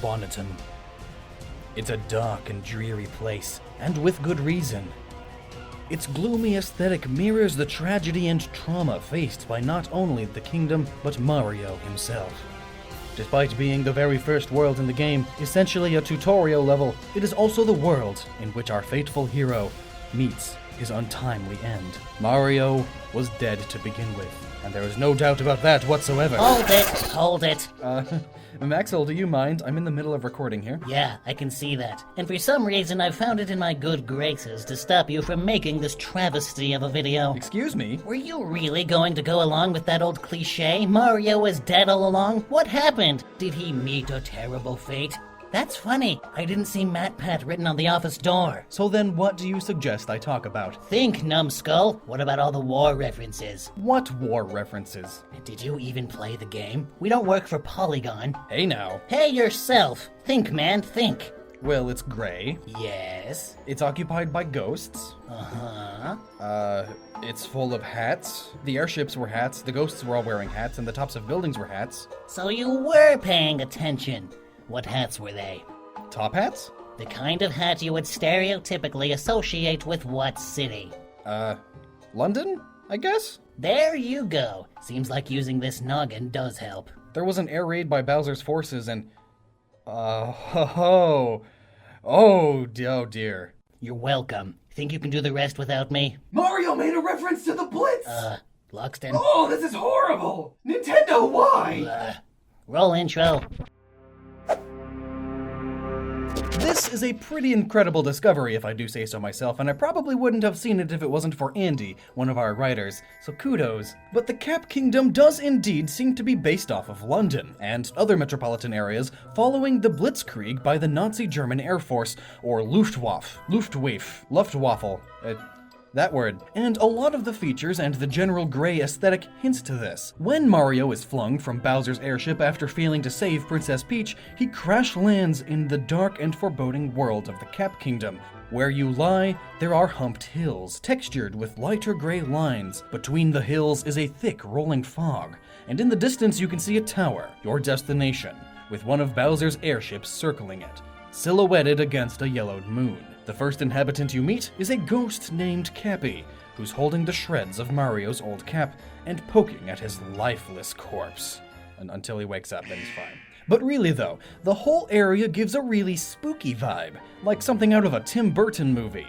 Bonneton. It's a dark and dreary place, and with good reason. Its gloomy aesthetic mirrors the tragedy and trauma faced by not only the kingdom, but Mario himself. Despite being the very first world in the game, essentially a tutorial level, it is also the world in which our fateful hero meets his untimely end. Mario was dead to begin with, and there is no doubt about that whatsoever. Hold it. Maxwell, do you mind? I'm in the middle of recording here. Yeah, I can see that. And for some reason, I've found it in my good graces to stop you from making this travesty of a video. Excuse me? Were you really going to go along with that old cliche? Mario was dead all along? What happened? Did he meet a terrible fate? That's funny. I didn't see MatPat written on the office door. So then what do you suggest I talk about? Think, numbskull. What about all the war references? What war references? Did you even play the game? We don't work for Polygon. Hey now. Hey yourself. Think, man, think. Well, it's gray. Yes. It's occupied by ghosts. Uh-huh. It's full of hats. The airships were hats, the ghosts were all wearing hats, and the tops of buildings were hats. So you were paying attention. What hats were they? Top hats? The kind of hat you would stereotypically associate with what city? London, I guess? There you go. Seems like using this noggin does help. There was an air raid by Bowser's forces and... Oh dear. You're welcome. Think you can do the rest without me? Mario made a reference to the Blitz! Luxton? Oh, this is horrible! Nintendo, why? Roll intro. This is a pretty incredible discovery, if I do say so myself, and I probably wouldn't have seen it if it wasn't for Andy, one of our writers, so kudos. But the Cap Kingdom does indeed seem to be based off of London, and other metropolitan areas following the Blitzkrieg by the Nazi German Air Force, or Luftwaffe, that word. And a lot of the features and the general gray aesthetic hints to this. When Mario is flung from Bowser's airship after failing to save Princess Peach, he crash lands in the dark and foreboding world of the Cap Kingdom. Where you lie, there are humped hills, textured with lighter gray lines. Between the hills is a thick rolling fog, and in the distance you can see a tower, your destination, with one of Bowser's airships circling it, silhouetted against a yellowed moon. The first inhabitant you meet is a ghost named Cappy, who's holding the shreds of Mario's old cap and poking at his lifeless corpse. Until he wakes up, then he's fine. But really though, the whole area gives a really spooky vibe, like something out of a Tim Burton movie.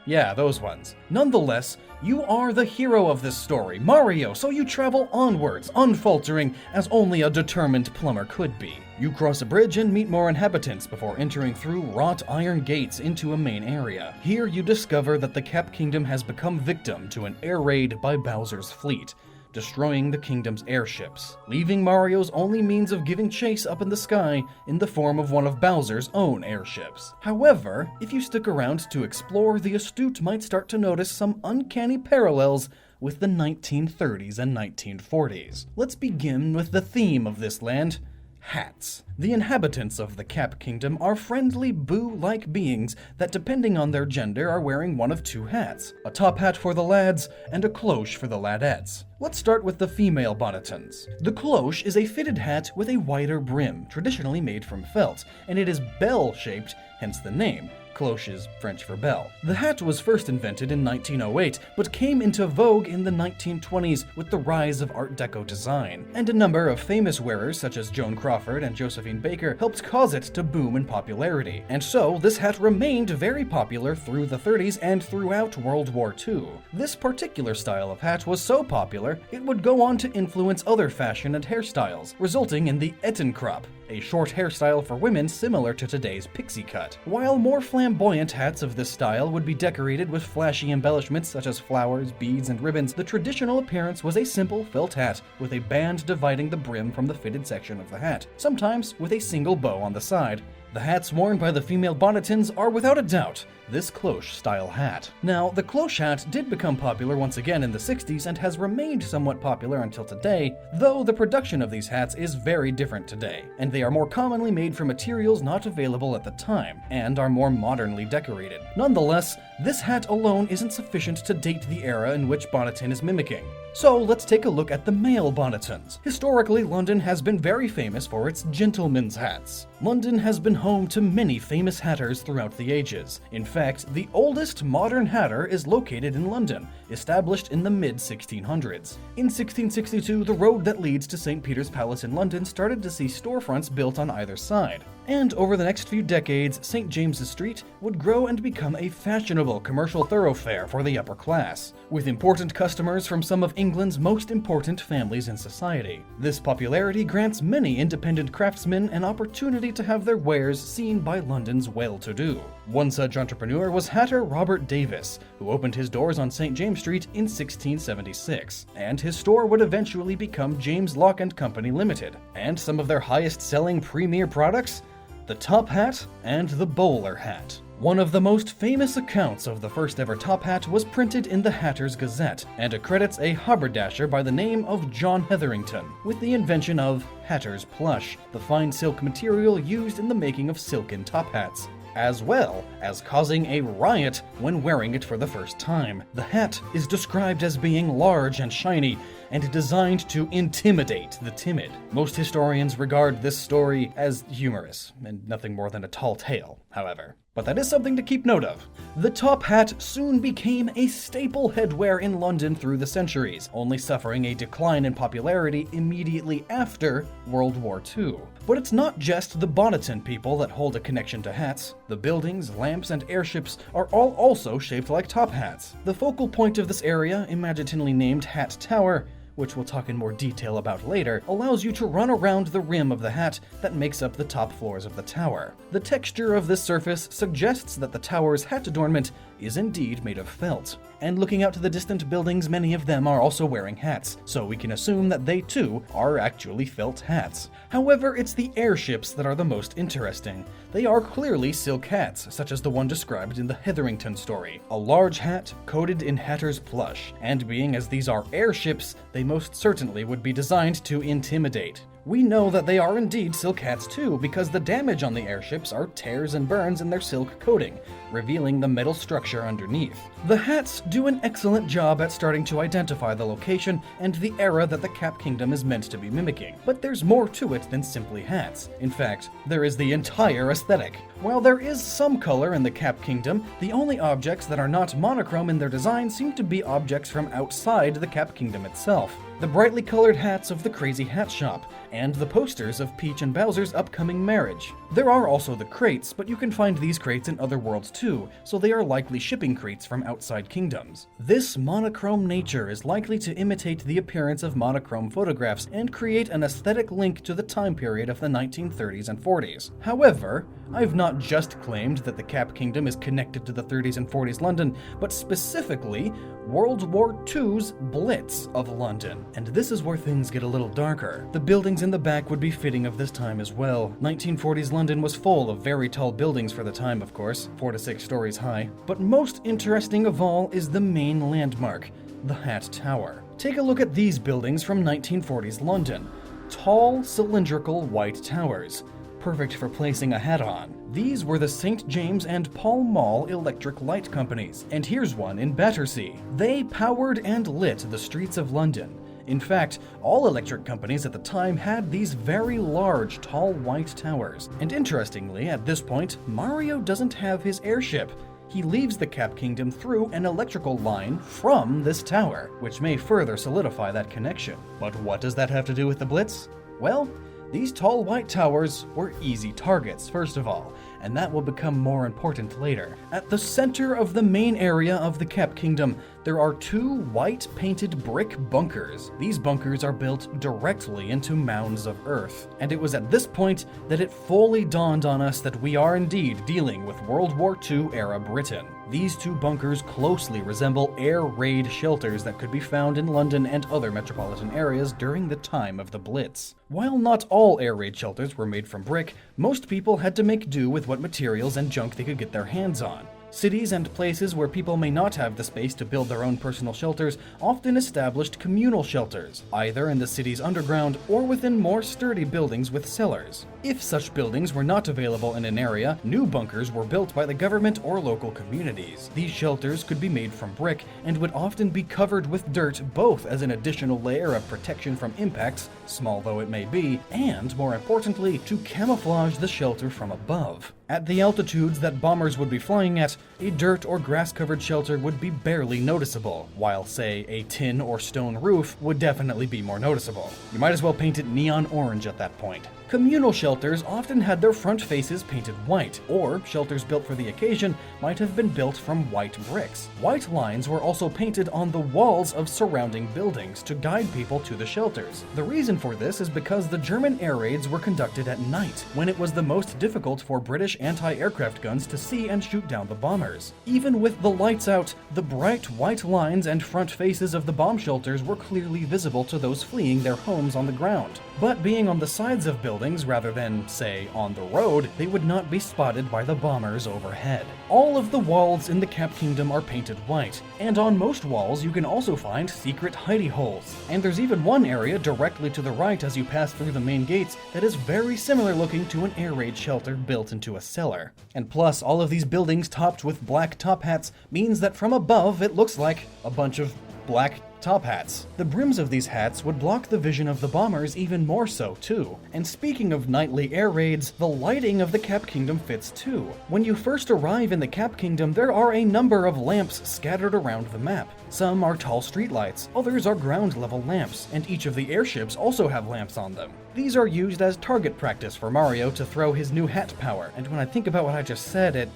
Yeah, those ones. Nonetheless, you are the hero of this story, Mario, so you travel onwards, unfaltering, as only a determined plumber could be. You cross a bridge and meet more inhabitants before entering through wrought iron gates into a main area. Here you discover that the Cap Kingdom has become victim to an air raid by Bowser's fleet, destroying the kingdom's airships, leaving Mario's only means of giving chase up in the sky in the form of one of Bowser's own airships. However, if you stick around to explore, the astute might start to notice some uncanny parallels with the 1930s and 1940s. Let's begin with the theme of this land: hats. The inhabitants of the Cap Kingdom are friendly Boo-like beings that, depending on their gender, are wearing one of two hats: a top hat for the lads and a cloche for the ladettes. Let's start with the female Bonnetons. The cloche is a fitted hat with a wider brim, traditionally made from felt, and it is bell-shaped, hence the name. Cloche is French for bell. The hat was first invented in 1908, but came into vogue in the 1920s with the rise of Art Deco design, and a number of famous wearers such as Joan Crawford and Josephine Baker helped cause it to boom in popularity. And so, this hat remained very popular through the 30s and throughout World War II. This particular style of hat was so popular, it would go on to influence other fashion and hairstyles, resulting in the Ettenkrop, a short hairstyle for women similar to today's pixie cut. While more flamboyant hats of this style would be decorated with flashy embellishments such as flowers, beads, and ribbons, the traditional appearance was a simple felt hat with a band dividing the brim from the fitted section of the hat, sometimes with a single bow on the side. The hats worn by the female Bonnetons are without a doubt this cloche-style hat. Now, the cloche hat did become popular once again in the 60s and has remained somewhat popular until today, though the production of these hats is very different today, and they are more commonly made from materials not available at the time, and are more modernly decorated. Nonetheless, this hat alone isn't sufficient to date the era in which Bonneton is mimicking. So let's take a look at the male Bonnetons. Historically, London has been very famous for its gentlemen's hats. London has been home to many famous hatters throughout the ages. In fact, the oldest modern hatter is located in London, established in the mid-1600s. In 1662, the road that leads to St. Peter's Palace in London started to see storefronts built on either side. And over the next few decades, St. James's Street would grow and become a fashionable commercial thoroughfare for the upper class, with important customers from some of England's most important families in society. This popularity grants many independent craftsmen an opportunity to have their wares seen by London's well-to-do. One such entrepreneur was hatter Robert Davis, who opened his doors on St. James Street in 1676, and his store would eventually become James Lock & Company Limited. And some of their highest-selling premier products? The top hat and the bowler hat. One of the most famous accounts of the first ever top hat was printed in the Hatter's Gazette, and accredits a haberdasher by the name of John Hetherington with the invention of Hatter's Plush, the fine silk material used in the making of silken top hats, as well as causing a riot when wearing it for the first time. The hat is described as being large and shiny, and designed to intimidate the timid. Most historians regard this story as humorous, and nothing more than a tall tale, however. But that is something to keep note of. The top hat soon became a staple headwear in London through the centuries, only suffering a decline in popularity immediately after World War II. But it's not just the Bonneton people that hold a connection to hats. The buildings, lamps, and airships are all also shaped like top hats. The focal point of this area, imaginatively named Hat Tower, which we'll talk in more detail about later, allows you to run around the rim of the hat that makes up the top floors of the tower. The texture of this surface suggests that the tower's hat adornment is indeed made of felt. And looking out to the distant buildings, many of them are also wearing hats, so we can assume that they too are actually felt hats. However, it's the airships that are the most interesting. They are clearly silk hats, such as the one described in the Hetherington story. A large hat coated in hatter's plush, and being as these are airships, they most certainly would be designed to intimidate. We know that they are indeed silk hats too, because the damage on the airships are tears and burns in their silk coating, revealing the metal structure underneath. The hats do an excellent job at starting to identify the location and the era that the Cap Kingdom is meant to be mimicking. But there's more to it than simply hats. In fact, there is the entire aesthetic. While there is some color in the Cap Kingdom, the only objects that are not monochrome in their design seem to be objects from outside the Cap Kingdom itself. The brightly colored hats of the Crazy Hat Shop, and the posters of Peach and Bowser's upcoming marriage. There are also the crates, but you can find these crates in other worlds too, so they are likely shipping crates from outside kingdoms. This monochrome nature is likely to imitate the appearance of monochrome photographs and create an aesthetic link to the time period of the 1930s and 40s. However, I've not just claimed that the Cap Kingdom is connected to the 30s and 40s London, but specifically World War II's Blitz of London. And this is where things get a little darker. The buildings in the back would be fitting of this time as well. 1940s London was full of very tall buildings for the time, of course, 4 to 6 stories high. But most interesting of all is the main landmark, the Hat Tower. Take a look at these buildings from 1940s London. Tall, cylindrical white towers, perfect for placing a hat on. These were the St. James and Pall Mall electric light companies, and here's one in Battersea. They powered and lit the streets of London. In fact, all electric companies at the time had these very large, tall white towers. And interestingly, at this point, Mario doesn't have his airship. He leaves the Cap Kingdom through an electrical line from this tower, which may further solidify that connection. But what does that have to do with the Blitz? Well, these tall white towers were easy targets, first of all, and that will become more important later. At the center of the main area of the Cap Kingdom, there are 2 white painted brick bunkers. These bunkers are built directly into mounds of earth. And it was at this point that it fully dawned on us that we are indeed dealing with World War II era Britain. These 2 bunkers closely resemble air raid shelters that could be found in London and other metropolitan areas during the time of the Blitz. While not all air raid shelters were made from brick, most people had to make do with what materials and junk they could get their hands on. Cities and places where people may not have the space to build their own personal shelters often established communal shelters, either in the city's underground or within more sturdy buildings with cellars. If such buildings were not available in an area, new bunkers were built by the government or local communities. These shelters could be made from brick and would often be covered with dirt, both as an additional layer of protection from impacts, small though it may be, and, more importantly, to camouflage the shelter from above. At the altitudes that bombers would be flying at, a dirt or grass-covered shelter would be barely noticeable, while, say, a tin or stone roof would definitely be more noticeable. You might as well paint it neon orange at that point. Communal shelters often had their front faces painted white, or shelters built for the occasion might have been built from white bricks. White lines were also painted on the walls of surrounding buildings to guide people to the shelters. The reason for this is because the German air raids were conducted at night, when it was the most difficult for British anti-aircraft guns to see and shoot down the bombers. Even with the lights out, the bright white lines and front faces of the bomb shelters were clearly visible to those fleeing their homes on the ground. But being on the sides of buildings rather than, say, on the road, they would not be spotted by the bombers overhead. All of the walls in the Cap Kingdom are painted white, and on most walls you can also find secret hidey holes. And there's even one area directly to the right as you pass through the main gates that is very similar looking to an air raid shelter built into a cellar. And plus, all of these buildings topped with black top hats means that from above it looks like a bunch of black top hats. The brims of these hats would block the vision of the bombers even more so too. And speaking of nightly air raids, the lighting of the Cap Kingdom fits too. When you first arrive in the Cap Kingdom, there are a number of lamps scattered around the map. Some are tall streetlights, others are ground level lamps, and each of the airships also have lamps on them. These are used as target practice for Mario to throw his new hat power, and when I think about what I just said, it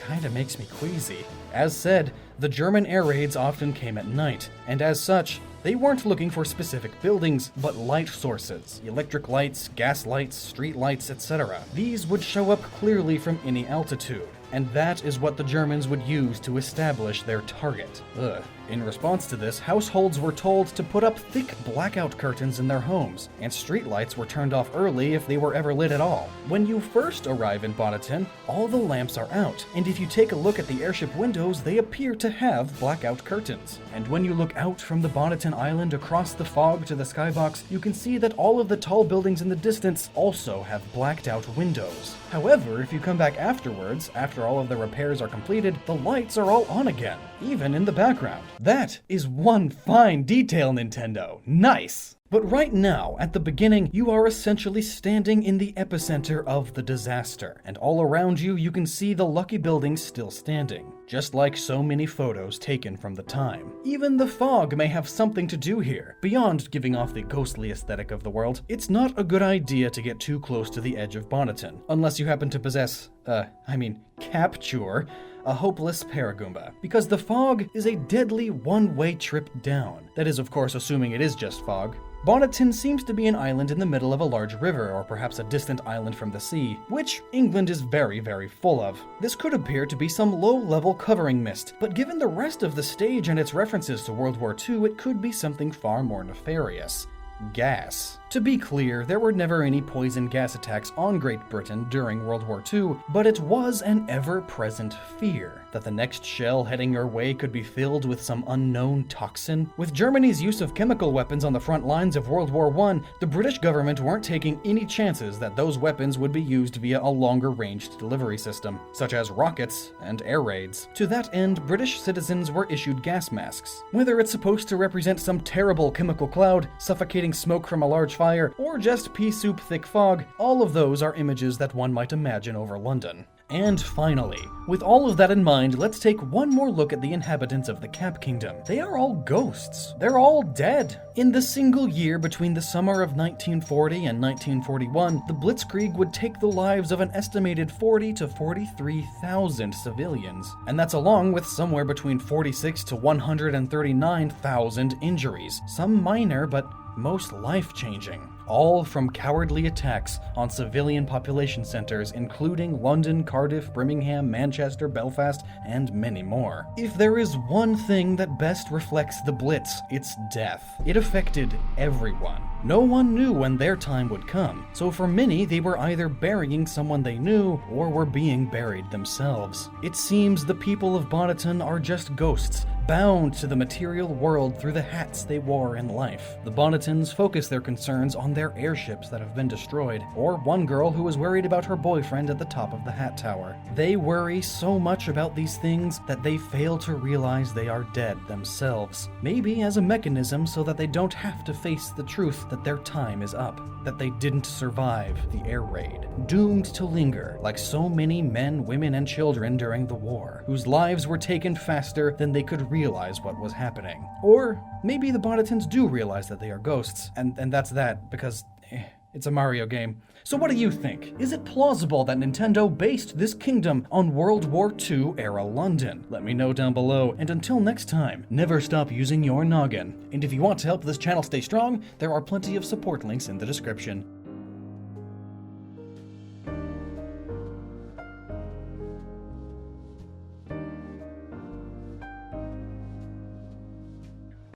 kinda makes me queasy. As said, the German air raids often came at night, and as such, they weren't looking for specific buildings, but light sources. Electric lights, gas lights, street lights, etc. These would show up clearly from any altitude, and that is what the Germans would use to establish their target. In response to this, households were told to put up thick blackout curtains in their homes, and streetlights were turned off early if they were ever lit at all. When you first arrive in Bonneton, all the lamps are out, and if you take a look at the airship windows, they appear to have blackout curtains. And when you look out from the Bonneton Island across the fog to the skybox, you can see that all of the tall buildings in the distance also have blacked out windows. However, if you come back afterwards, after all of the repairs are completed, the lights are all on again, even in the background. That is one fine detail, Nintendo. Nice! But right now, at the beginning, you are essentially standing in the epicenter of the disaster, and all around you, you can see the lucky buildings still standing, just like so many photos taken from the time. Even the fog may have something to do here. Beyond giving off the ghostly aesthetic of the world, it's not a good idea to get too close to the edge of Bonneton, unless you happen to possess, capture a hopeless Paragoomba, because the fog is a deadly one-way trip down. That is, of course, assuming it is just fog. Bonneton seems to be an island in the middle of a large river, or perhaps a distant island from the sea, which England is very, very full of. This could appear to be some low-level covering mist, but given the rest of the stage and its references to World War II, it could be something far more nefarious. Gas. To be clear, there were never any poison gas attacks on Great Britain during World War II, but it was an ever-present fear that the next shell heading your way could be filled with some unknown toxin. With Germany's use of chemical weapons on the front lines of World War I, the British government weren't taking any chances that those weapons would be used via a longer-ranged delivery system, such as rockets and air raids. To that end, British citizens were issued gas masks. Whether it's supposed to represent some terrible chemical cloud, suffocating smoke from a large fire, or just pea soup thick fog, all of those are images that one might imagine over London. And finally, with all of that in mind, let's take one more look at the inhabitants of the Cap Kingdom. They are all ghosts. They're all dead. In the single year between the summer of 1940 and 1941, the Blitzkrieg would take the lives of an estimated 40 to 43,000 civilians. And that's along with somewhere between 46 to 139,000 injuries. Some minor, but most life-changing. All from cowardly attacks on civilian population centers, including London, Cardiff, Birmingham, Manchester, Belfast, and many more. If there is one thing that best reflects the Blitz, it's death. It affected everyone. No one knew when their time would come, so for many, they were either burying someone they knew or were being buried themselves. It seems the people of Bonneton are just ghosts, bound to the material world through the hats they wore in life. The Bonnetons focus their concerns on their airships that have been destroyed, or one girl who is worried about her boyfriend at the top of the Hat Tower. They worry so much about these things that they fail to realize they are dead themselves. Maybe as a mechanism so that they don't have to face the truth that their time is up, that they didn't survive the air raid, doomed to linger like so many men, women, and children during the war, whose lives were taken faster than they could realize what was happening. Or maybe the Bonnetons do realize that they are ghosts, and that's that, because it's a Mario game. So what do you think? Is it plausible that Nintendo based this kingdom on World War II era London? Let me know down below, and until next time, never stop using your noggin. And if you want to help this channel stay strong, there are plenty of support links in the description.